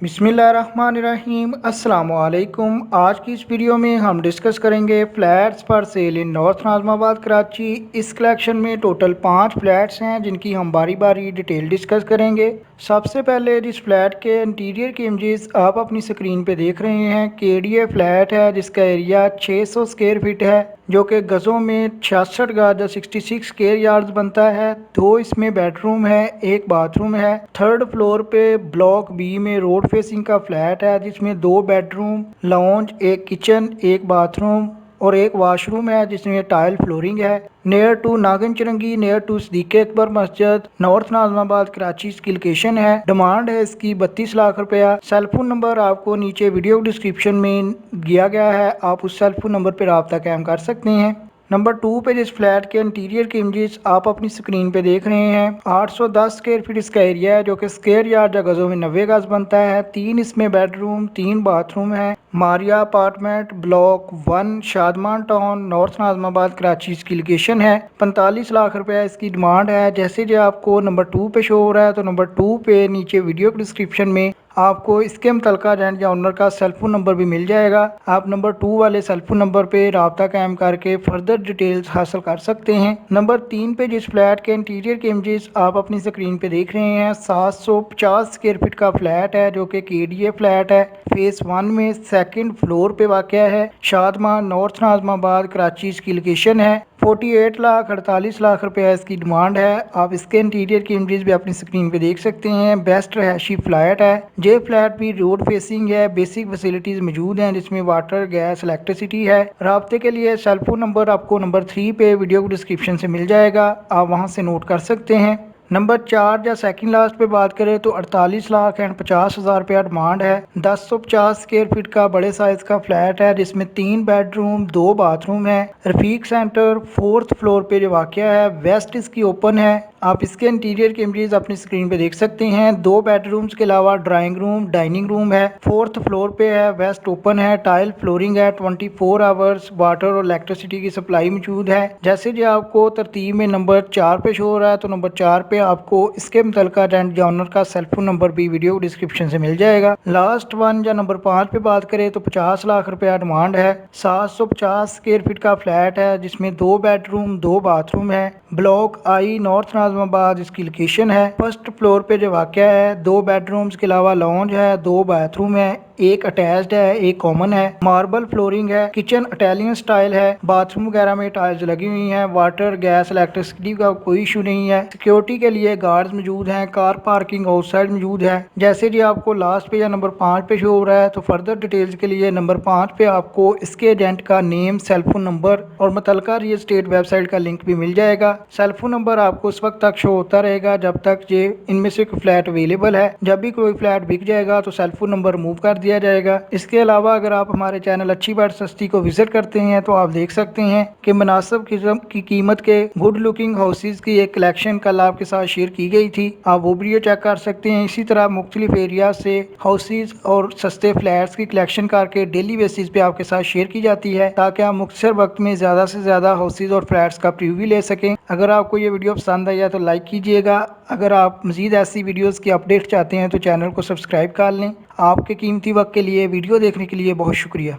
बिस्मिल्लाहिर्रहमानिर्रहीम अस्सलाम वालेकुम। आज की इस वीडियो में हम डिस्कस करेंगे flats for sale in north Nazimabad Karachi. इस कलेक्शन में टोटल 5 फ्लैट्स हैं जिनकी हम बारी बारी डिटेल डिस्कस करेंगे। सबसे पहले जिस फ्लैट के इंटीरियर की इमेजेस आप अपनी स्क्रीन पे देख रहे हैं केडीए फ्लैट है जिसका एरिया 600 स्क्वायर फीट है जो कि गज़ों में 66 गज 66 स्क्वायर यार्ड्स बनता है। 2 इसमें बेडरूम है, 1 बाथरूम है। 3rd फ्लोर पे ब्लॉक बी में रोड फेसिंग का फ्लैट है जिसमें 2 बेडरूम, लॉन्ज, 1 किचन, 1 बाथरूम और 1 वाशरूम है जिसमें टाइल फ्लोरिंग है। Near to Nagan Chowrangi, near to Siddique Akbar Masjid, north Nazimabad Karachi इसकी लोकेशन है। डिमांड है इसकी 32 लाख रुपया। सेल फोन नंबर आपको नीचे वीडियो डिस्क्रिप्शन में दिया गया है, आप उस सेल फोन नंबर पर रब्ता कायम कर सकते हैं। नंबर 2 पे जिस फ्लैट के इंटीरियर की इमेजेस आप अपनी स्क्रीन पे देख रहे हैं 810 स्क्वायर फीट इसका एरिया है जो कि स्क्वायर यार्ड या गज़ों में 90 गज बनता है। 3 इसमें बेडरूम, 3 बाथरूम है। Maria apartment block 1 Shadman town north Nazimabad Karachi इसकी लोकेशन है। 45 लाख रुपया इसकी डिमांड है। जैसे जो आपको नंबर 2 पे शो हो रहा है तो नंबर 2 पे नीचे वीडियो के डिस्क्रिप्शन में आपको इसके मुतलका एजेंट या ओनर का सेल फोन नंबर भी मिल जाएगा। आप नंबर 2 वाले सेल फोन नंबर पे रब्ता कायम करके फर्दर डिटेल्स हासिल कर सकते हैं। नंबर 3 पे जिस फ्लैट के इंटीरियर के इमेजेस आप अपनी स्क्रीन पे देख रहे हैं 750 स्क्वायर फीट का फ्लैट है जो कि केडीए फ्लैट है। फेस 1 में 2nd फ्लोर पे वाक़या है। शादमान नॉर्थ नाज़िमाबाद कराची इसकी लोकेशन है। 48 लाख 48 लाख रुपया इसकी डिमांड है। आप इसके इंटीरियर की इमेजेस भी अपनी स्क्रीन पे देख सकते हैं। बेस्ट रहायशी फ्लैट है। ये फ्लैट भी रोड फेसिंग है। बेसिक फैसिलिटीज मौजूद हैं जिसमें वाटर, गैस, इलेक्ट्रिसिटी है। राब्ते के लिए सेल फोन नंबर आपको नंबर 3 पे वीडियो को डिस्क्रिप्शन से मिल जाएगा, आप वहां से नोट कर सकते हैं। नंबर 4 या सेकंड लास्ट पे बात करें तो 48 लाख एंड 50,000 रुपया डिमांड है। 1050 स्क्वायर फीट का बड़े साइज का फ्लैट है जिसमें 3 बेडरूम, 2 बाथरूम है। रफीक सेंटर 4th फ्लोर पे जो वाक़या है। वेस्ट इसकी ओपन है। आप इसके इंटीरियर के इमेजेस अपनी स्क्रीन पे देख सकते हैं। 2 बेडरूम्स के अलावा ड्राइंग रूम, डाइनिंग रूम है। 4th फ्लोर पे है। वेस्ट ओपन है। टाइल फ्लोरिंग है। 24 आवर्स वाटर और इलेक्ट्रिसिटी की सप्लाई मौजूद है। जैसे जो आपको तरतीब में नंबर 4 पे शो हो रहा है तो नंबर 4 पे आपको इसके मुतलका रेंट या ओनर का सेल फोन नंबर भी वीडियो डिस्क्रिप्शन से मिल जाएगा। लास्ट वन या नंबर 5 पे बात करें तो 50 लाख रुपया डिमांड है। 750 स्क्वायर फीट का फ्लैट है जिसमें 2 बेडरूम, 2 बाथरूम है। ब्लॉक आई नॉर्थ नाज़िमाबाद इसकी लोकेशन है। 1st फ्लोर पे जो वाक़या है 2 बेडरूम्स के अलावा लॉन्ज है, 2 बाथरूम है, 1 अटैच्ड है, 1 कॉमन है। मार्बल फ्लोरिंग है। किचन इटालियन स्टाइल है। बाथरूम वगैरह में टाइल्स लगी हुई हैं। वाटर, गैस, इलेक्ट्रिसिटी का कोई इशू नहीं है। सिक्योरिटी के लिए गार्ड्स मौजूद हैं। कार पार्किंग आउटसाइड मौजूद है। जैसे जी आपको लास्ट पे या नंबर 5 पे शो हो रहा है तो फर्दर डिटेल्स के लिए नंबर 5 पे आपको इसके एजेंट का नेम, सेल फोन नंबर और मुतलका रियल एस्टेट वेबसाइट का लिंक भी मिल जाएगा। सेल फोन नंबर आपको उस वक्त तक शो होता रहेगा जब तक ये इनमें से कोई फ्लैट अवेलेबल है। जब भी कोई फ्लैट बिक जाएगा तो सेल फोन नंबर रिमूव कर दिया जाएगा। इसके अलावा अगर आप हमारे चैनल अच्छी बात सस्ती को विजिट करते हैं तो आप देख सकते हैं कि मुनासिब किस्म की कीमत के गुड लुकिंग हाउसेज की एक कलेक्शन कल आपके साथ शेयर की गई थी, आप वो वीडियो चेक कर सकते हैं। इसी तरह मुख्तलिफ एरिया से हाउसेज और सस्ते फ्लैट्स की कलेक्शन करके डेली बेसिस पे आपके साथ शेयर की जाती है ताकि आप मुख्तसर वक्त में ज़्यादा से ज़्यादा हाउसेज और फ्लैट्स का प्रीव्यू ले सकें। अगर आपको ये वीडियो पसंद आया तो लाइक कीजिएगा। अगर आप मज़ीद ऐसी वीडियोज़ की अपडेट चाहते हैं तो चैनल को सब्सक्राइब कर लें। आपके कीमती वक्त के लिए वीडियो देखने के लिए बहुत शुक्रिया।